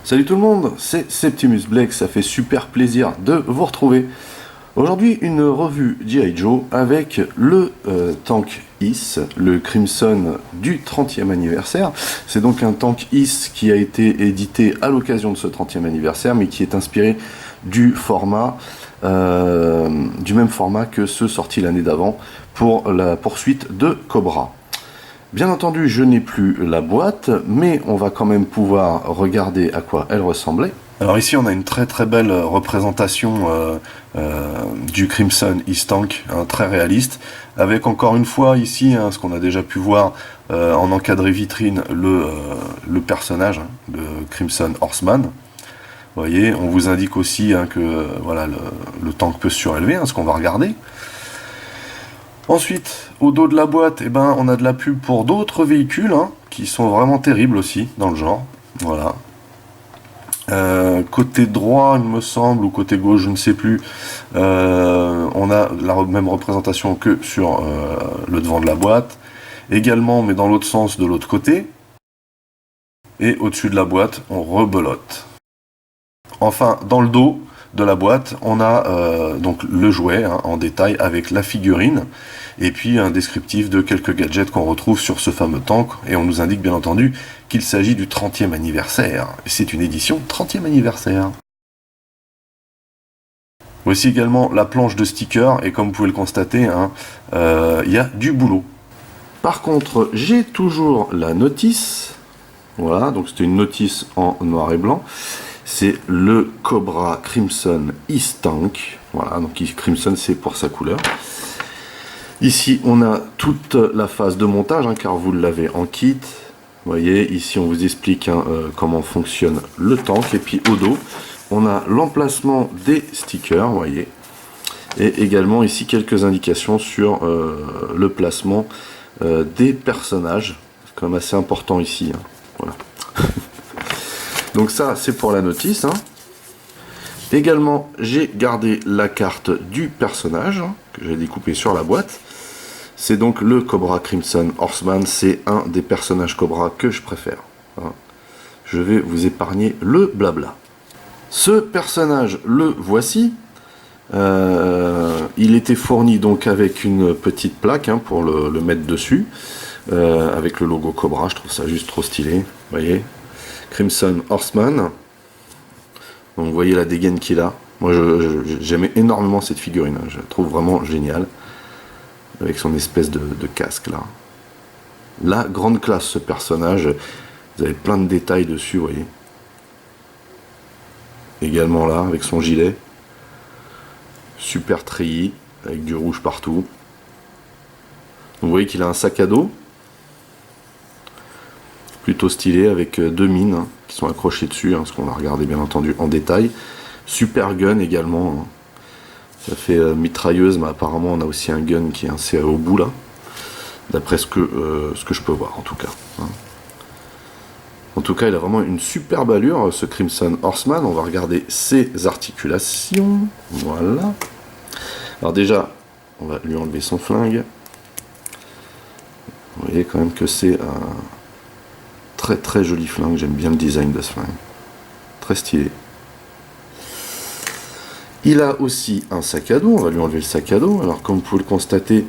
Salut tout le monde, c'est Septimus Blake, ça fait super plaisir de vous retrouver. Aujourd'hui, une revue G.I. Joe avec le tank IS, le Crimson du 30e anniversaire. C'est donc un tank IS qui a été édité à l'occasion de ce 30e anniversaire, mais qui est inspiré du même format que ceux sortis l'année d'avant pour la poursuite de Cobra. Bien entendu, je n'ai plus la boîte, mais on va quand même pouvoir regarder à quoi elle ressemblait. Alors ici, on a une très très belle représentation du Crimson East Tank, très réaliste, avec encore une fois ici, ce qu'on a déjà pu voir en encadré vitrine, le personnage, le Crimson Horseman. Vous voyez, on vous indique aussi que voilà, le tank peut se surélever, ce qu'on va regarder. Ensuite, au dos de la boîte, on a de la pub pour d'autres véhicules qui sont vraiment terribles aussi dans le genre. Voilà. Côté droit, il me semble, ou côté gauche, je ne sais plus, on a la même représentation que sur le devant de la boîte. Également, mais dans l'autre sens, de l'autre côté. Et au-dessus de la boîte, on rebelote. Enfin, dans le dos de la boîte, on a donc le jouet en détail avec la figurine et puis un descriptif de quelques gadgets qu'on retrouve sur ce fameux tank, et on nous indique bien entendu qu'il s'agit du 30e anniversaire. C'est une édition 30e anniversaire. Voici également la planche de stickers, et comme vous pouvez le constater, il y a du boulot. Par contre, j'ai toujours la notice. Voilà, donc c'était une notice en noir et blanc. C'est le Cobra Crimson East Tank. Voilà, donc Crimson c'est pour sa couleur. Ici on a toute la phase de montage, car vous l'avez en kit. Vous voyez, ici on vous explique comment fonctionne le tank. Et puis au dos, on a l'emplacement des stickers, vous voyez. Et également ici quelques indications sur le placement des personnages. C'est quand même assez important ici. Voilà. Donc ça, c'est pour la notice. Également, j'ai gardé la carte du personnage que j'ai découpé sur la boîte. C'est donc le Cobra Crimson Horseman. C'est un des personnages Cobra que je préfère. Je vais vous épargner le blabla. Ce personnage, le voici. Il était fourni donc avec une petite plaque pour le mettre dessus. Avec le logo Cobra, je trouve ça juste trop stylé. Vous voyez, Crimson Horseman. Donc vous voyez la dégaine qu'il a. Moi j'aimais énormément cette figurine, je la trouve vraiment géniale. Avec son espèce de casque là. La grande classe ce personnage. Vous avez plein de détails dessus, vous voyez. Également là, avec son gilet. Super treillis, avec du rouge partout. Donc, vous voyez qu'il a un sac à dos. Plutôt stylé, avec deux mines qui sont accrochées dessus, ce qu'on va regarder bien entendu en détail. Super gun également. Ça fait mitrailleuse, mais apparemment on a aussi un gun qui est inséré au bout là. D'après ce que je peux voir en tout cas. En tout cas, il a vraiment une superbe allure, ce Crimson Horseman. On va regarder ses articulations. Voilà. Alors déjà, on va lui enlever son flingue. Vous voyez quand même que c'est un très très joli flingue. J'aime bien le design de ce flingue. Très stylé. Il a aussi un sac à dos. On va lui enlever le sac à dos. Alors comme vous pouvez le constater,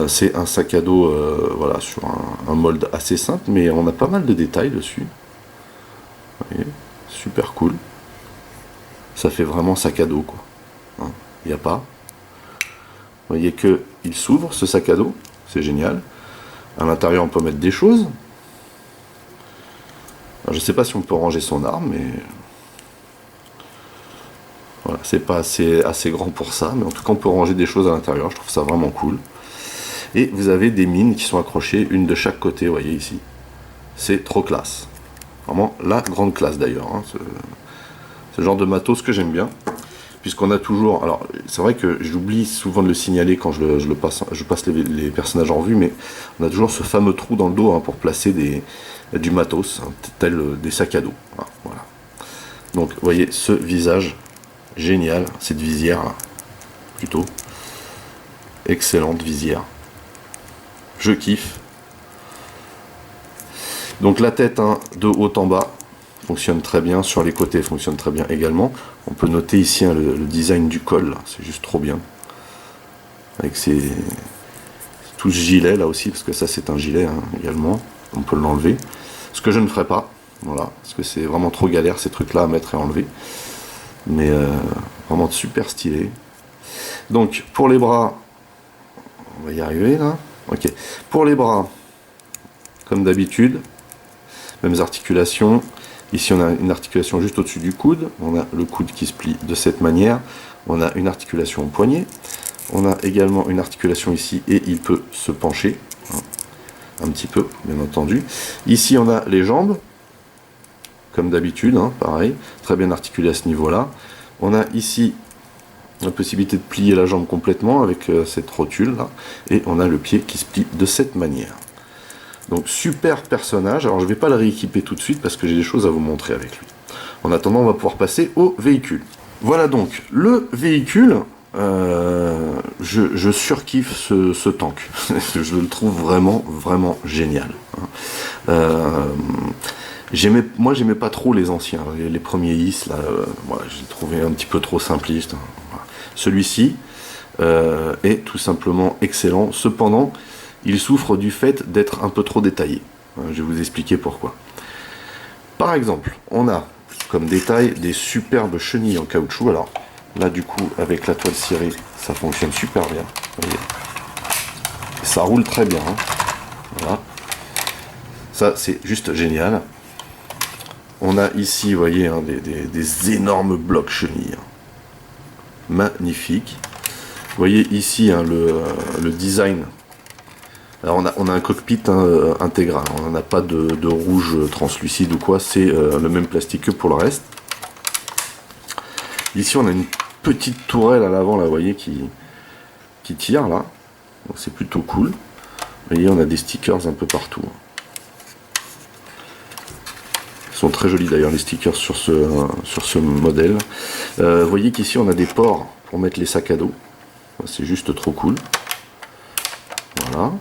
c'est un sac à dos voilà, sur un molde assez simple, mais on a pas mal de détails dessus. Vous voyez, super cool. Ça fait vraiment sac à dos quoi. Il n'y a pas. Vous voyez que il s'ouvre ce sac à dos. C'est génial. À l'intérieur on peut mettre des choses. Alors, je ne sais pas si on peut ranger son arme, mais voilà, c'est pas assez grand pour ça, mais en tout cas on peut ranger des choses à l'intérieur, je trouve ça vraiment cool. Et vous avez des mines qui sont accrochées, une de chaque côté, vous voyez ici. C'est trop classe. Vraiment la grande classe d'ailleurs. Ce genre de matos que j'aime bien. Puisqu'on a toujours... Alors c'est vrai que j'oublie souvent de le signaler quand je passe les personnages en vue, mais on a toujours ce fameux trou dans le dos pour placer du matos, tel des sacs à dos. Voilà. Donc vous voyez ce visage génial, cette visière là, plutôt. Excellente visière. Je kiffe. Donc la tête de haut en bas, fonctionne très bien, sur les côtés fonctionne très bien également. On peut noter ici hein, le design du col, c'est juste trop bien. Avec tout ce gilet là aussi, parce que ça c'est un gilet hein, également, on peut l'enlever. Ce que je ne ferai pas, voilà, parce que c'est vraiment trop galère ces trucs là à mettre et enlever. Mais vraiment super stylé. Donc pour les bras, on va y arriver là. Ok. Pour les bras, comme d'habitude, mêmes articulations. Ici on a une articulation juste au-dessus du coude. On a le coude qui se plie de cette manière. On a une articulation au poignet. On a également une articulation ici et il peut se pencher. Hein, un petit peu, bien entendu. Ici on a les jambes. Comme d'habitude, hein, pareil. Très bien articulé à ce niveau-là. On a ici la possibilité de plier la jambe complètement avec cette rotule là, et on a le pied qui se plie de cette manière. Donc super personnage. Alors je ne vais pas le rééquiper tout de suite parce que j'ai des choses à vous montrer avec lui. En attendant, on va pouvoir passer au véhicule. Voilà donc le véhicule. Je surkiffe ce tank. Je le trouve vraiment génial. Moi j'aimais pas trop les anciens, les premiers IS là, voilà, j'ai trouvé un petit peu trop simpliste. Voilà. Celui-ci est tout simplement excellent. Cependant, il souffre du fait d'être un peu trop détaillé. Je vais vous expliquer pourquoi. Par exemple, on a comme détail des superbes chenilles en caoutchouc. Alors là, du coup, avec la toile cirée, ça fonctionne super bien. Vous voyez. Et ça roule très bien. Hein. Voilà. Ça, c'est juste génial. On a ici, vous voyez, hein, des énormes blocs chenilles. Magnifique. Vous voyez ici hein, le design. Alors on a un cockpit hein, intégral. On n'a pas de rouge translucide ou quoi. C'est le même plastique que pour le reste. Ici on a une petite tourelle à l'avant, là, vous voyez, qui tire là. Donc c'est plutôt cool. Vous voyez, on a des stickers un peu partout. Ils sont très jolis d'ailleurs les stickers sur ce modèle. Vous voyez qu'ici on a des ports pour mettre les sacs à dos. C'est juste trop cool. Voilà.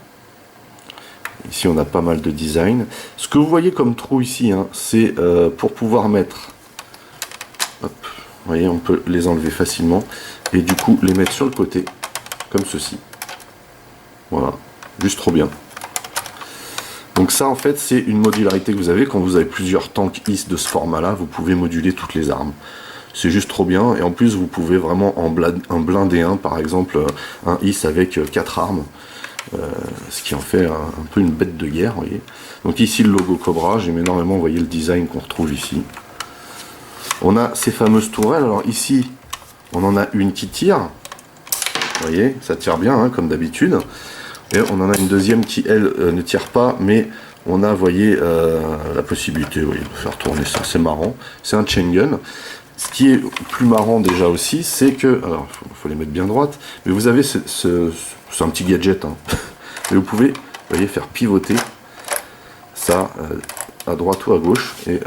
Ici on a pas mal de design. Ce que vous voyez comme trou ici, hein, c'est pour pouvoir mettre. Hop, vous voyez, on peut les enlever facilement et du coup les mettre sur le côté comme ceci. Voilà, juste trop bien. Donc ça en fait c'est une modularité que vous avez quand vous avez plusieurs tanks IS de ce format là, vous pouvez moduler toutes les armes. C'est juste trop bien et en plus vous pouvez vraiment en blinder un, par exemple un IS avec 4 armes, ce qui en fait un peu une bête de guerre, vous voyez. Donc ici le logo Cobra, j'aime énormément, vous voyez le design qu'on retrouve ici. On a ces fameuses tourelles, alors ici on en a une qui tire, vous voyez, ça tire bien hein, comme d'habitude. Et on en a une deuxième qui, elle, ne tire pas, mais on a, vous voyez, la possibilité de faire tourner ça. C'est marrant. C'est un chain gun. Ce qui est plus marrant déjà aussi, c'est que... Alors, il faut les mettre bien droites. Mais vous avez c'est un petit gadget. Hein. Et vous pouvez, vous voyez, faire pivoter ça à droite ou à gauche. Et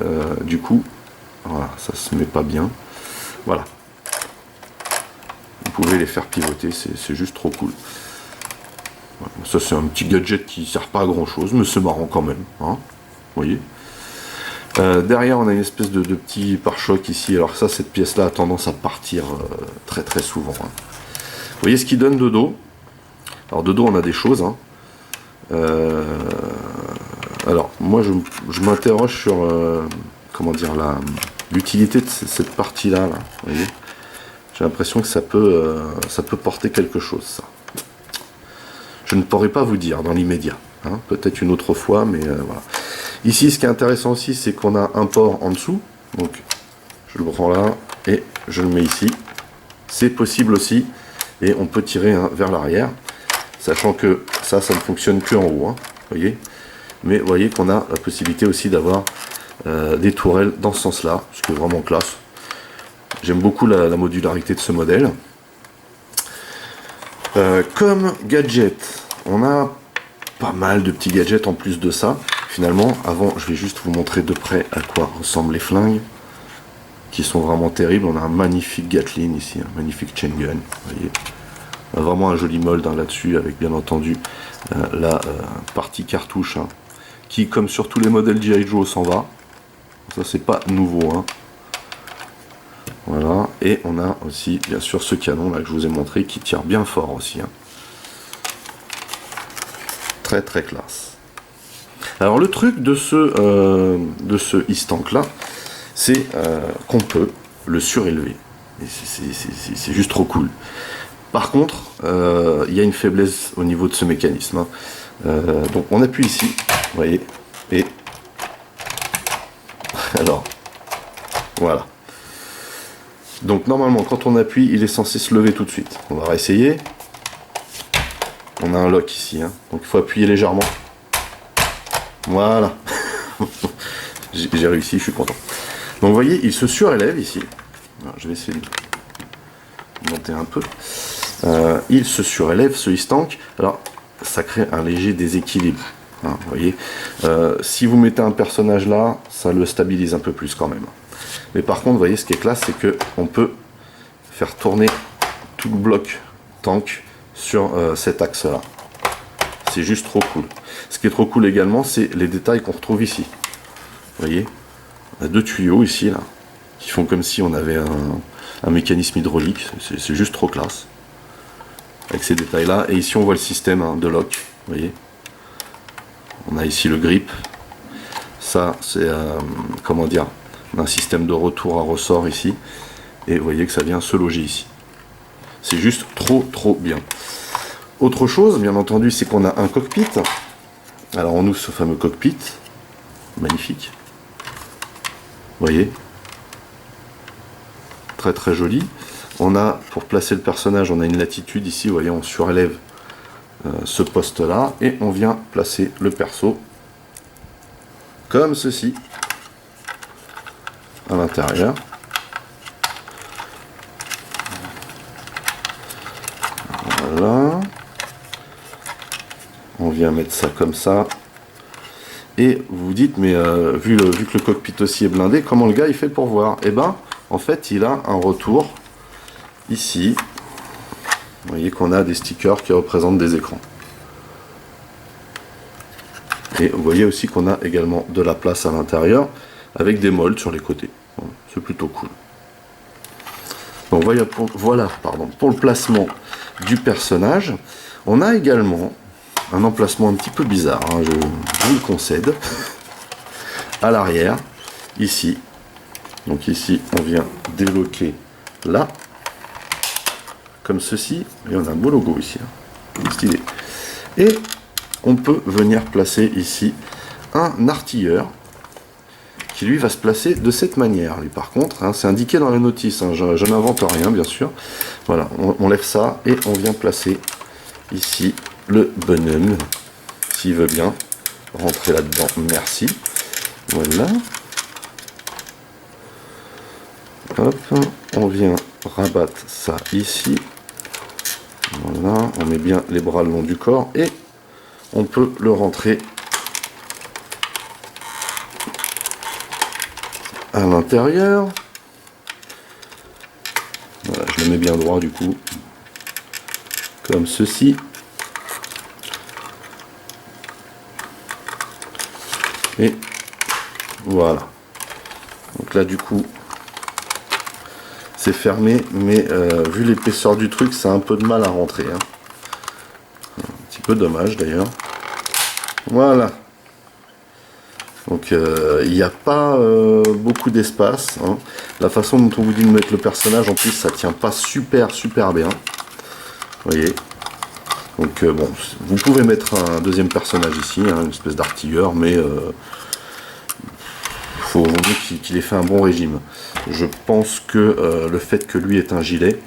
du coup, voilà, ça se met pas bien. Voilà. Vous pouvez les faire pivoter. C'est juste trop cool. Ça c'est un petit gadget qui ne sert pas à grand chose, mais c'est marrant quand même, hein, vous voyez. Derrière on a une espèce de petit pare-choc ici, alors ça cette pièce là a tendance à partir très souvent. Hein. Vous voyez ce qui donne de dos. Alors de dos on a des choses. Hein. Alors moi je m'interroge sur comment dire l'utilité de cette partie là, vous voyez. J'ai l'impression que ça peut porter quelque chose ça. Je ne pourrais pas vous dire dans l'immédiat, hein, peut-être une autre fois, mais voilà. Ici, ce qui est intéressant aussi, c'est qu'on a un port en dessous, donc je le prends là et je le mets ici. C'est possible aussi, et on peut tirer hein, vers l'arrière, sachant que ça ne fonctionne que en haut, hein, voyez. Mais vous voyez qu'on a la possibilité aussi d'avoir des tourelles dans ce sens-là, ce qui est vraiment classe. J'aime beaucoup la modularité de ce modèle. Comme gadget, on a pas mal de petits gadgets en plus de ça. Finalement, avant, je vais juste vous montrer de près à quoi ressemblent les flingues, qui sont vraiment terribles. On a un magnifique Gatling ici, un magnifique chain gun, vous voyez. On a vraiment un joli mold hein, là-dessus, avec bien entendu la partie cartouche, hein, qui, comme sur tous les modèles G.I. Joe, s'en va. Ça c'est pas nouveau, hein. Voilà, et on a aussi bien sûr ce canon là que je vous ai montré qui tire bien fort aussi, hein. Très très classe. Alors le truc de ce e-stank là, c'est qu'on peut le surélever. C'est juste trop cool. Par contre, il y a une faiblesse au niveau de ce mécanisme, hein. Donc on appuie ici, vous voyez, et alors voilà. Donc normalement quand on appuie, il est censé se lever tout de suite. On va réessayer. On a un lock ici, hein. Donc il faut appuyer légèrement. Voilà. J'ai réussi, je suis content. Donc vous voyez, il se surélève ici. Alors, je vais essayer de monter un peu. Il se surélève, ce e-stank. Alors, ça crée un léger déséquilibre, hein, vous voyez. Si vous mettez un personnage là, ça le stabilise un peu plus quand même. Mais par contre, vous voyez, ce qui est classe, c'est que on peut faire tourner tout le bloc tank sur cet axe-là. C'est juste trop cool. Ce qui est trop cool également, c'est les détails qu'on retrouve ici. Vous voyez, on a deux tuyaux ici, là, qui font comme si on avait un mécanisme hydraulique. C'est juste trop classe. Avec ces détails-là. Et ici, on voit le système, hein, de lock. Vous voyez, on a ici le grip. Ça, c'est, comment dire, un système de retour à ressort ici. Et vous voyez que ça vient se loger ici. C'est juste trop bien. Autre chose, bien entendu, c'est qu'on a un cockpit. Alors on ouvre ce fameux cockpit. Magnifique. Vous voyez. Très très joli. On a, pour placer le personnage, on a une latitude ici. Vous voyez, on surélève ce poste-là. Et on vient placer le perso comme ceci. À l'intérieur. Voilà. On vient mettre ça comme ça. Et vous vous dites, mais vu que le cockpit aussi est blindé, comment le gars il fait pour voir? Eh ben, en fait, il a un retour ici. Vous voyez qu'on a des stickers qui représentent des écrans. Et vous voyez aussi qu'on a également de la place à l'intérieur avec des molds sur les côtés. Voilà, c'est plutôt cool. Donc voilà, pour le placement du personnage. On a également un emplacement un petit peu bizarre, hein, je vous le concède, à l'arrière, ici. Donc ici, on vient débloquer là, comme ceci, et on a un beau logo ici, hein, stylé. Et on peut venir placer ici un artilleur, qui lui va se placer de cette manière. Lui par contre, hein, c'est indiqué dans la notice, hein, je n'invente rien bien sûr. Voilà, on lève ça et on vient placer ici le bonhomme, s'il veut bien rentrer là-dedans, merci. Voilà. Hop, on vient rabattre ça ici. Voilà, on met bien les bras le long du corps et on peut le rentrer à l'intérieur. Voilà, je le mets bien droit du coup, comme ceci. Et voilà. Donc là du coup, c'est fermé, mais vu l'épaisseur du truc, ça a un peu de mal à rentrer, hein. Un petit peu dommage d'ailleurs. Voilà. Donc il n'y a pas beaucoup d'espace, hein. La façon dont on vous dit de mettre le personnage, en plus ça tient pas super bien. Vous voyez. Donc bon, vous pouvez mettre un deuxième personnage ici, hein, une espèce d'artilleur, mais faut mieux qu'il ait fait un bon régime. Je pense que le fait que lui ait un gilet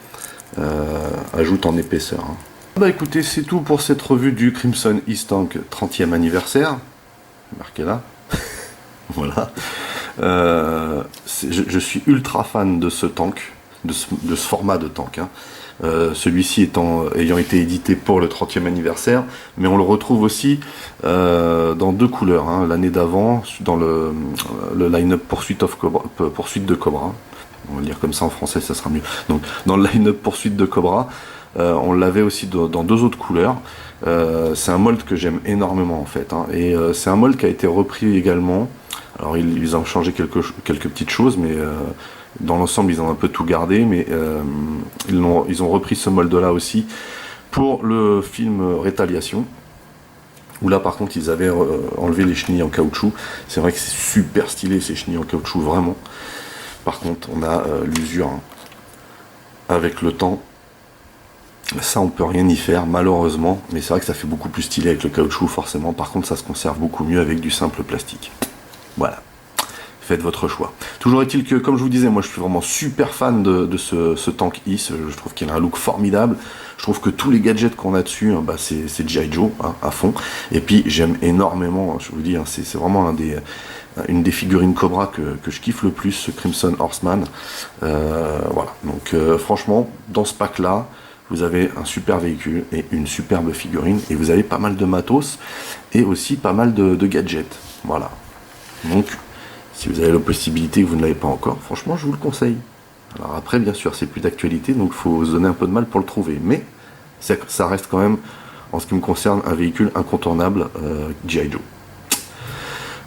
ajoute en épaisseur, hein. Bah écoutez, c'est tout pour cette revue du Crimson e-stank 30e anniversaire. Marqué là. Voilà. Je suis ultra fan de ce tank, de ce format de tank, hein. Celui-ci ayant été édité pour le 30e anniversaire, mais on le retrouve aussi dans deux couleurs, hein. L'année d'avant, dans le line-up Poursuite de Cobra. On va le dire comme ça en français, ça sera mieux. Donc, dans le line-up Poursuite de Cobra, on l'avait aussi dans deux autres couleurs. C'est un mold que j'aime énormément en fait, hein. Et c'est un mold qui a été repris également Alors ils ont changé quelques petites choses, mais dans l'ensemble ils ont un peu tout gardé, mais ils ont repris ce mold-là aussi pour le film Rétaliation, où là par contre ils avaient enlevé les chenilles en caoutchouc. C'est vrai que c'est super stylé ces chenilles en caoutchouc, vraiment. Par contre on a l'usure, hein, avec le temps. Ça, on peut rien y faire, malheureusement, mais c'est vrai que ça fait beaucoup plus stylé avec le caoutchouc, forcément. Par contre, ça se conserve beaucoup mieux avec du simple plastique. Voilà. Faites votre choix. Toujours est-il que, comme je vous disais, moi je suis vraiment super fan de ce tank Is. Je trouve qu'il a un look formidable. Je trouve que tous les gadgets qu'on a dessus, bah, c'est G.I. Joe, hein, à fond. Et puis j'aime énormément, je vous dis, hein, c'est vraiment une des figurines Cobra que je kiffe le plus, ce Crimson Horseman. Voilà. Donc franchement, dans ce pack-là, vous avez un super véhicule et une superbe figurine, et vous avez pas mal de matos et aussi pas mal de gadgets. Voilà. Donc, si vous avez la possibilité que vous ne l'avez pas encore, franchement, je vous le conseille. Alors après, bien sûr, c'est plus d'actualité, donc il faut se donner un peu de mal pour le trouver. Mais ça reste quand même, en ce qui me concerne, un véhicule incontournable G.I. Joe.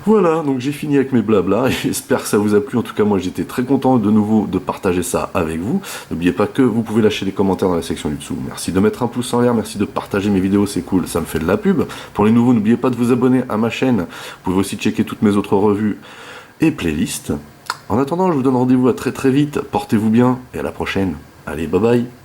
Voilà, donc j'ai fini avec mes blabla, et j'espère que ça vous a plu. En tout cas, moi j'étais très content de nouveau de partager ça avec vous. N'oubliez pas que vous pouvez lâcher des commentaires dans la section du dessous. Merci de mettre un pouce en l'air, merci de partager mes vidéos, c'est cool, ça me fait de la pub. Pour les nouveaux, n'oubliez pas de vous abonner à ma chaîne. Vous pouvez aussi checker toutes mes autres revues et playlists. En attendant, je vous donne rendez-vous à très très vite. Portez-vous bien, et à la prochaine. Allez, bye bye.